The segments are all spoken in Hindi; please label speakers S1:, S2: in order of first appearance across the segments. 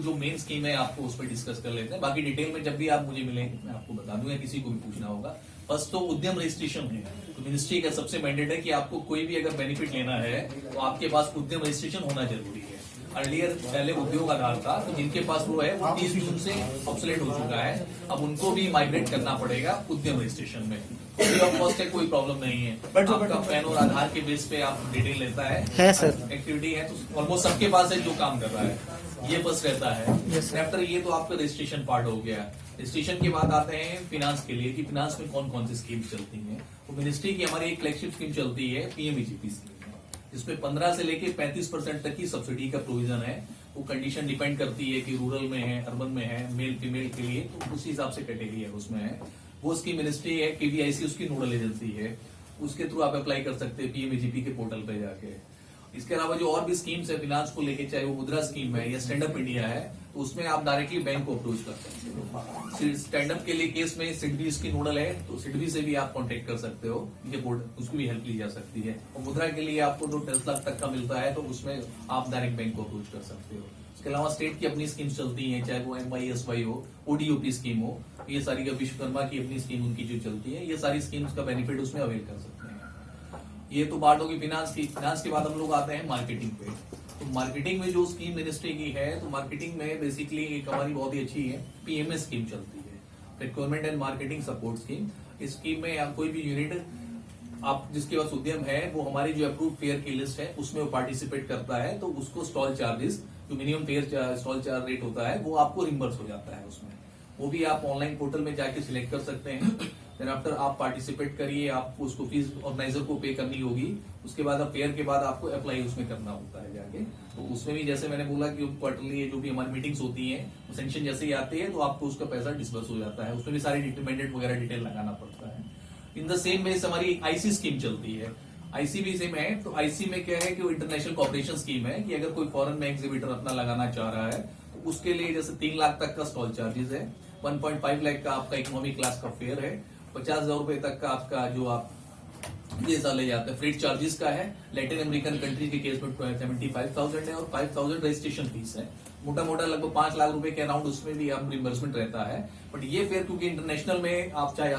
S1: जो मेन स्कीम है आपको उस पर डिस्कस कर लेते हैं। बाकी डिटेल में जब भी आप मुझे मिलेंगे मैं आपको बता दूंगा, किसी को भी पूछना होगा। फर्स्ट तो उद्यम रजिस्ट्रेशन है, तो मिनिस्ट्री का सबसे मैंडेट है कि आपको कोई भी अगर बेनिफिट लेना है तो आपके पास उद्यम रजिस्ट्रेशन होना जरूरी है। अर्लियर पहले उद्योग आधार था, तो जिनके पास वो है वो 30 जून से ऑब्सोलेट हो चुका है। अब उनको भी माइग्रेट करना पड़ेगा उद्यम रजिस्ट्रेशन में। फ्री ऑफ कॉस्ट है, कोई प्रॉब्लम नहीं है। आपका पैन और आधार के बेस पे आप डिटेल लेता है
S2: सर।
S1: एक्टिविटी है तो ऑलमोस्ट सबके पास है जो काम कर रहा है, ये बस रहता है। आफ्टर ये तो आपका रजिस्ट्रेशन पार्ट हो गया। रजिस्ट्रेशन के बाद आते हैं फिनांस के लिए कि फिनांस में कौन कौन सी स्कीम चलती हैं। तो मिनिस्ट्री की हमारी एक फ्लैगशिप स्कीम चलती है पीएमईजीपी स्कीम, जिसमें 15 से लेके 35% तक की सब्सिडी का प्रोविजन है। वो कंडीशन डिपेंड करती है कि रूरल में है, अर्बन में है, मेल फीमेल के लिए, तो उसी हिसाब से कैटेगरी है उसमें है। वो स्कीम मिनिस्ट्री है, केवीआईसी उसकी नोडल एजेंसी है, उसके थ्रू आप अप्लाई कर सकते हैं पीएमईजीपी के पोर्टल पे जाके। इसके अलावा जो और भी स्कीम्स है फिनांस को लेके, चाहे वो मुद्रा स्कीम है या स्टैंड अप इंडिया है, तो उसमें आप डायरेक्टली बैंक को अप्रोच कर सकते हो। स्टैंड अप के लिए केस में सिडबी इसकी नोडल है, तो सिडबी से भी आप कांटेक्ट कर सकते हो, ये बोर्ड उसकी भी हेल्प ली जा सकती है। और मुद्रा के लिए आपको जो 10 लाख तक का मिलता है, तो उसमें आप डायरेक्ट बैंक को अप्रोच कर सकते हो। इसके अलावा स्टेट की अपनी स्कीम्स चलती हैं, चाहे वो MYSY हो, ODOP स्कीम हो, ये सारी विश्वकर्मा की अपनी स्कीम उनकी जो चलती है, ये सारी स्कीम्स का बेनिफिट उसमें अवेल कर सकते हैं। ये तो बात होगी फिनांस की। फिनांस के बाद हम लोग आते हैं मार्केटिंग पे। तो मार्केटिंग में जो स्कीम मिनिस्ट्री की है, तो मार्केटिंग में बेसिकली एक हमारी बहुत ही अच्छी है PMS स्कीम चलती है, requirement and marketing support scheme. इस स्कीम में आप कोई भी यूनिट आप जिसके पास उद्यम है, वो हमारी जो अप्रूव फेयर की लिस्ट है उसमें वो पार्टिसिपेट करता है, तो उसको स्टॉल चार्जेस, जो minimum fair stall charge rate होता है, वो आपको रिम्बर्स हो जाता है उसमें। वो भी आप ऑनलाइन पोर्टल में जाके सिलेक्ट कर सकते हैं। देन आफ्टर आप पार्टिसिपेट करिए, आपको उसको फीस ऑर्गेनाइजर को पे करनी होगी। उसके बाद आप फेयर के बाद आपको अप्लाई उसमें करना होता है जाके। तो उसमें भी जैसे मैंने बोला कि क्वार्टरली जो भी हमारी मीटिंग्स होती हैं, सेंक्शन जैसे ही आती है तो आपको उसका पैसा डिस्बर्स हो जाता है। उसमें भी सारी डिपेंडेंट वगैरह डिटेल लगाना पड़ता है। इन द सेम बेस हमारी आईसी स्कीम चलती है, आईसी भी सेम है। तो आईसी में क्या है कि वो इंटरनेशनल कॉपरेशन स्कीम है कि अगर कोई फॉरेन में एग्जीबिटर अपना लगाना चाह रहा है, तो उसके लिए जैसे 3 लाख तक का स्टॉल चार्जेस है, 1.5 लाख का आपका इकोनॉमिक क्लास का फेयर है, 50,000 रुपए तक का आपका जो आप ये ले जाते हैं फ्रेट चार्जेस का है। लैटिन अमेरिकन कंट्री के केस में 75,000 है और 5,000 रजिस्ट्रेशन फीस है। मोटा मोटा लगभग 5 लाख रुपए के अराउंड उसमें भी आप रिम्बर्समेंट रहता है। बट ये फेयर क्योंकि इंटरनेशनल में आप चाहे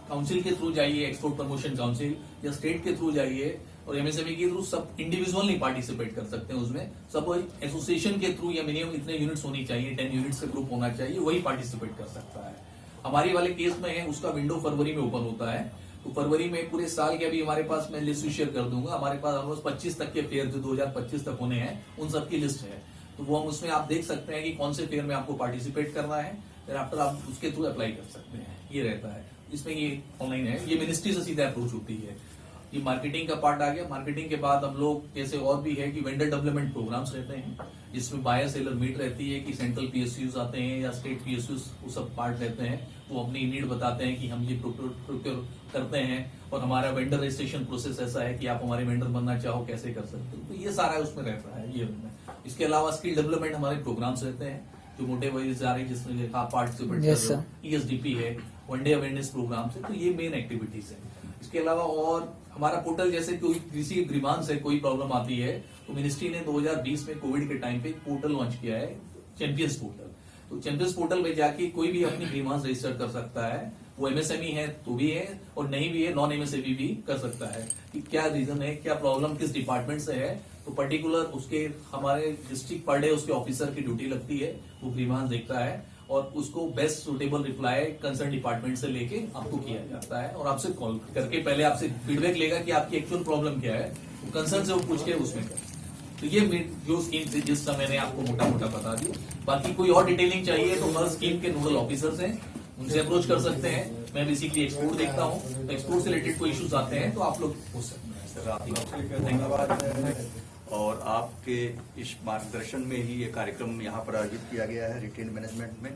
S1: काउंसिल के थ्रू जाइए, एक्सपोर्ट प्रमोशन काउंसिल, या स्टेट के थ्रू जाइए, और MSME के थ्रू, सब इंडिविजुअल नहीं पार्टिसिपेट कर सकते हैं उसमें, सब एसोसिएशन के थ्रू या मिनिमम इतने यूनिट्स होनी चाहिए, 10 यूनिट्स का ग्रुप होना चाहिए, वही पार्टिसिपेट कर सकता है। हमारी वाले केस में है उसका विंडो फरवरी में ओपन होता है। तो फरवरी में पूरे साल के अभी हमारे पास, मैं लिस्ट शेयर कर दूंगा, हमारे पास ऑलमोस्ट 25 तक के फेयर जो 2025 तक होने हैं उन सबकी लिस्ट है। तो वो हम उसमें आप देख सकते हैं कि कौन से फेयर में आपको पार्टिसिपेट करना है, फिर आफ्टर आप उसके थ्रू अप्लाई कर सकते हैं, ये रहता है। इसमें ये ऑनलाइन है, ये मिनिस्ट्री से सीधा अप्रोच होती है। ये मार्केटिंग का पार्ट आ गया। मार्केटिंग के बाद हम लोग जैसे और भी है कि वेंडर डेवलपमेंट प्रोग्राम्स रहते हैं, जिसमें बायर सेलर मीट रहती है कि सेंट्रल PSUs आते हैं या स्टेट PSUs, वो सब पार्ट रहते हैं। वो अपनी नीड बताते हैं कि हम ये प्रोक्योर करते हैं और हमारा वेंडर रजिस्ट्रेशन प्रोसेस ऐसा है कि आप हमारे वेंडर बनना चाहो कैसे कर सकते हो, तो ये सारा उसमें रहता है। ये इसके अलावा स्किल डेवलपमेंट हमारे प्रोग्राम्स रहते हैं जो मोटे वाइज जा रहे हैं, जिसमें आप पार्टिसिपेट कर रहे हो। ESDP है, वनडे अवेयरनेस प्रोग्राम है, तो ये मेन एक्टिविटीज है। इसके अलावा और हमारा पोर्टल, जैसे कोई किसी ग्रीवांस है, कोई प्रॉब्लम आती है, तो मिनिस्ट्री ने 2020 में कोविड के टाइम पे पोर्टल लॉन्च किया है, चैंपियंस पोर्टल। तो चैंपियंस पोर्टल में जाके कोई भी अपनी ग्रीवांस रजिस्टर कर सकता है। वो MSME है तो भी है, और नहीं भी है, नॉन MSME भी कर सकता है कि क्या रीजन है, क्या प्रॉब्लम किस डिपार्टमेंट से है। तो पर्टिकुलर उसके हमारे डिस्ट्रिक्ट पर डे उसके ऑफिसर की ड्यूटी लगती है, वो ग्रीवांस देखता है और उसको best suitable reply concern department से लेके आपको किया जाता है, और आपसे कॉल करके पहले आपसे फीडबैक लेगा कि आपकी एक्चुअल प्रॉब्लम क्या है, तो कंसर्न से वो पूछ के उसमें कर। तो ये जो स्कीम थी जिस समय मैंने आपको मोटा मोटा बता दी। बाकी कोई और डिटेलिंग चाहिए तो हर स्कीम के नोडल ऑफिसर्स हैं, उनसे अप्रोच कर सकते हैं। मैं बेसिकली एक्सपोर्ट देखता हूँ, तो एक्सपोर्ट से रिलेटेड कोई इश्यूज आते हैं तो आप लोग पूछ सकते हैं।
S3: सर धन्यवाद। और आपके इस मार्गदर्शन में ही ये कार्यक्रम यहाँ पर आयोजित किया गया है रिटेल मैनेजमेंट में,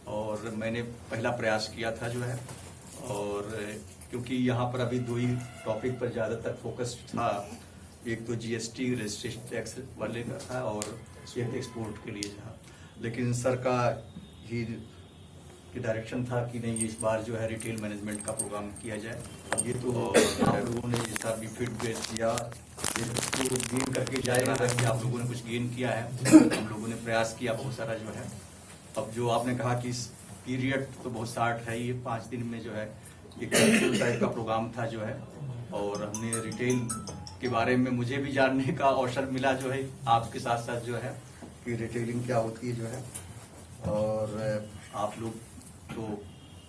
S3: और मैंने पहला प्रयास किया था जो है, और क्योंकि यहाँ पर अभी 2 ही टॉपिक पर ज़्यादातर फोकस था, एक तो GST रजिस्ट्रेशन टैक्स वाले का था और एक एक्सपोर्ट के लिए था। लेकिन सर का ही कि डायरेक्शन था कि नहीं इस बार जो है रिटेल मैनेजमेंट का प्रोग्राम किया जाए। ये तो आप लोगों ने जैसा भी फीडबैक दिया ये गेन करके जाएगा कि आप लोगों ने कुछ गेन किया है, हम लोगों ने प्रयास किया बहुत सारा जो है। अब जो आपने कहा कि इस पीरियड तो बहुत शार्ट है, ये 5 दिन में जो है एक टाइप का प्रोग्राम था जो है, और हमने रिटेल के बारे में मुझे भी जानने का अवसर मिला जो है आपके साथ साथ जो है कि रिटेलिंग क्या होती है जो है। और आप लोग तो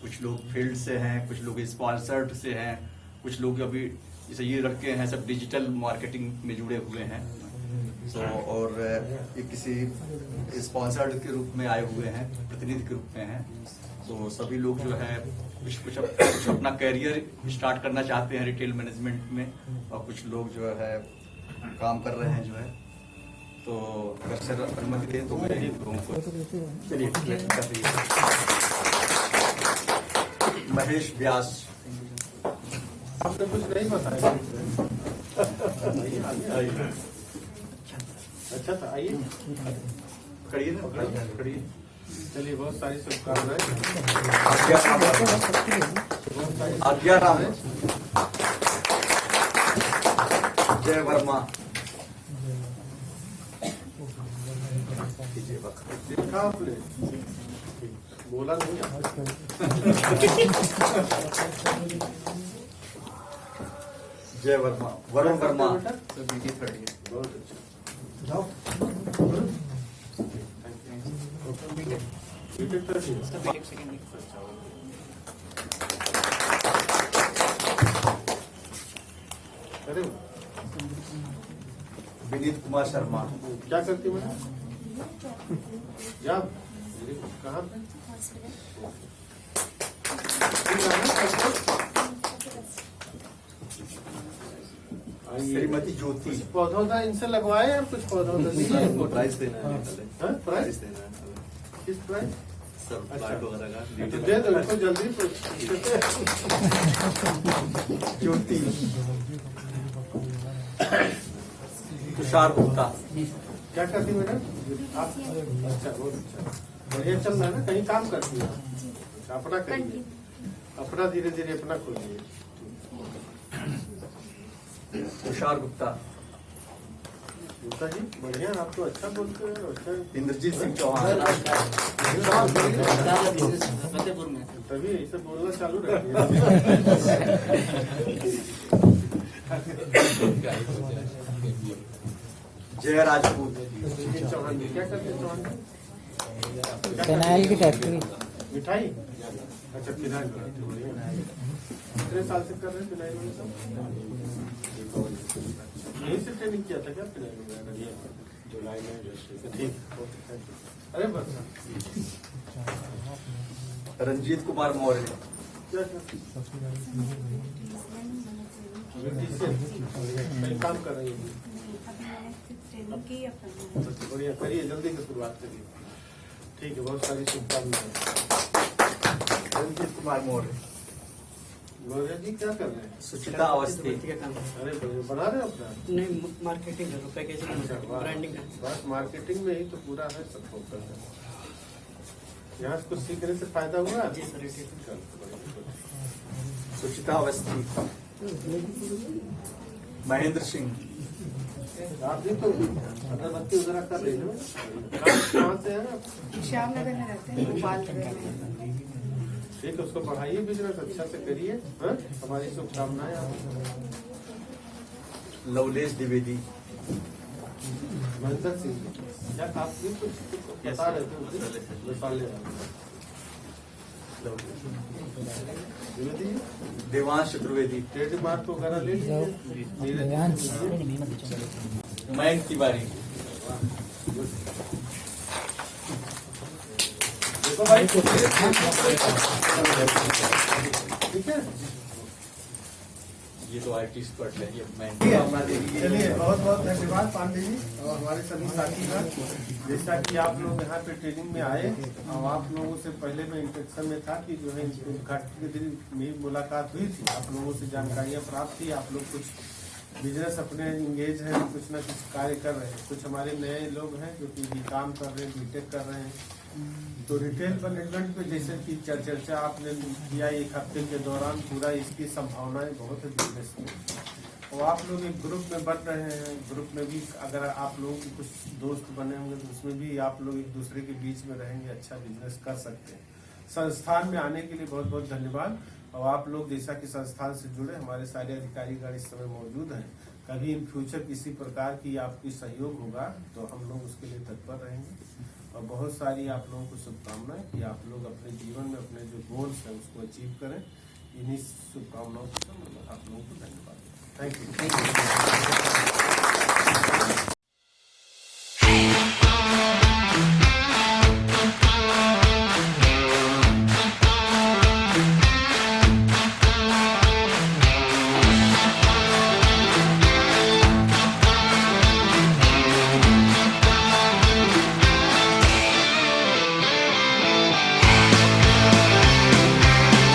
S3: कुछ लोग फील्ड से हैं, कुछ लोग स्पॉन्सर्ड से हैं, कुछ लोग अभी जैसे ये लड़के हैं सब डिजिटल मार्केटिंग में जुड़े हुए हैं। तो और ये किसी स्पॉन्सर्ड के रूप में आए हुए हैं, प्रतिनिधि के रूप में हैं। तो सभी लोग जो है कुछ अपना करियर स्टार्ट करना चाहते हैं रिटेल मैनेजमेंट में, और कुछ लोग जो है काम कर रहे हैं जो है। तो अगर सर अनुमति दें तो मैं लोगों को चलिए महेश व्यास।
S2: आपने कुछ नहीं बताया। अच्छा था, आइए
S3: खड़िए ना, खड़िए।
S2: चलिए, बहुत सारी शुभकामनाएं।
S3: आज्ञा राम, जय वर्मा।
S2: देखा आपने, बोला नहीं।
S3: जय वर्मा, वरुण वर्मा।
S2: बहुत अच्छा। अरे
S3: विनीत कुमार शर्मा।
S2: क्या करती मैडम? जॉब कहाँ पे?
S3: श्रीमती ज्योति।
S2: कुछ पौधा इनसे लगवाए या कुछ पौधा दिए?
S4: प्राइस देना है,
S2: हाँ, प्राइस
S4: प्राइस देना है
S2: किस प्राइस?
S4: सब
S2: अच्छा।
S4: प्लाट वगैरह का
S2: तो दे दो इनको जल्दी।
S3: ज्योति। तुषार गुप्ता।
S2: क्या करती मैडम आप? अच्छा, बहुत अच्छा, बढ़िया चल रहा है ना? कहीं काम करती है? अच्छा, अपना करिए, अपना धीरे धीरे अपना खोलिए।
S3: तुषार गुप्ता।
S2: गुप्ता जी बढ़िया, आप तो अच्छा बोलते हैं। अच्छा,
S3: इंद्रजीत सिंह चौहान।
S4: फतेहपुर में।
S2: तभी ऐसे बोलना चालू रखिए।
S3: जय राजपूत।
S2: चौहान जी क्या करते हैं? चौहान जी
S5: फिनाइल की फैक्ट्री।
S2: मिठाई? अच्छा, फिनाइल बनाते हैं, बढ़िया। कितने साल से कर रहे हैं फिनाइल में सब? यहीं से ट्रेनिंग किया था क्या फिनाइल में? जुलाई में। ठीक, अरे बस।
S3: रंजीत कुमार मौर्य।
S2: क्या कहीं काम कर रही है? बढ़िया, करिए, जल्दी से शुरुआत करिए। ठीक है, बहुत सारी शुभकामनाएं।
S3: रंजीत कुमार मौर्य।
S2: मौर्य जी क्या कर रहे हैं?
S3: सुचिता अवस्थी।
S2: अरे बना रहे हो अपना?
S5: नहीं, मार्केटिंग है, पैकेजिंग, ब्रांडिंग है।
S2: बस मार्केटिंग में ही तो पूरा है, सब फोकस है। यहाँ से कुछ सीखने से फायदा हुआ?
S5: जी सर।
S3: सुचिता अवस्थी। महेंद्र सिंह।
S2: आप भी तो अगरबत्ती वगैरह कर रही हो? कहाँ से है ना?
S6: श्यामनगर में रहते हैं, भोपाल नगर में।
S2: ठीक है, उसको बढ़ाइए, बिजनेस अच्छा से करिए। हाँ? हमारी शुभकामनाएं आपको।
S3: लवलेश द्विवेदी।
S2: महेंद्र सिंह, क्या आप भी कुछ बता रहे थे? मसाले द्विवेदी,
S3: देवांश चतुर्वेदी।
S2: ट्रेड मार्क वगैरह ले लीजिए।
S3: मयंक तिवारी।
S2: देखो भाई, ठीक है।
S3: ये तो आर्टिस्ट एक्सपर्ट है, ये मैं
S2: चलिए, बहुत बहुत धन्यवाद पांडे जी और हमारे सभी साथीगण। जैसा कि आप लोग यहाँ पे ट्रेनिंग में आए और आप लोगों से पहले मैं इंस्ट्रक्शन में था कि जो है उद्घाटन के दिन मेरी मुलाकात हुई थी, आप लोगों से जानकारियाँ प्राप्त थी। आप लोग कुछ बिजनेस अपने इंगेज हैं, कुछ ना कुछ कार्य कर रहे हैं। कुछ हमारे नए लोग हैं जो कि काम कर रहे हैं, बीटेक कर रहे हैं, तो रिटेल मैनेजमेंट पे जैसे कि चर्चा आपने किया एक हफ्ते के दौरान, पूरा इसकी संभावनाएं बहुत है बिजनेस में। और आप लोग एक ग्रुप में बन रहे हैं, ग्रुप में भी अगर आप लोगों के कुछ दोस्त बने होंगे तो उसमें भी आप लोग एक दूसरे के बीच में रहेंगे, अच्छा बिजनेस कर सकते हैं। संस्थान में आने के लिए बहुत बहुत धन्यवाद। और आप लोग जैसा कि संस्थान से जुड़े, हमारे सारे अधिकारीगण इस समय मौजूद हैं। कभी इन फ्यूचर किसी प्रकार की आपकी सहयोग होगा तो हम लोग उसके लिए तत्पर रहेंगे। और बहुत सारी आप लोगों को शुभकामनाएं कि आप लोग अपने जीवन में अपने जो गोल्स हैं उसको अचीव करें। इन्हीं शुभकामनाओं के साथ आप लोगों को धन्यवाद। Thank you.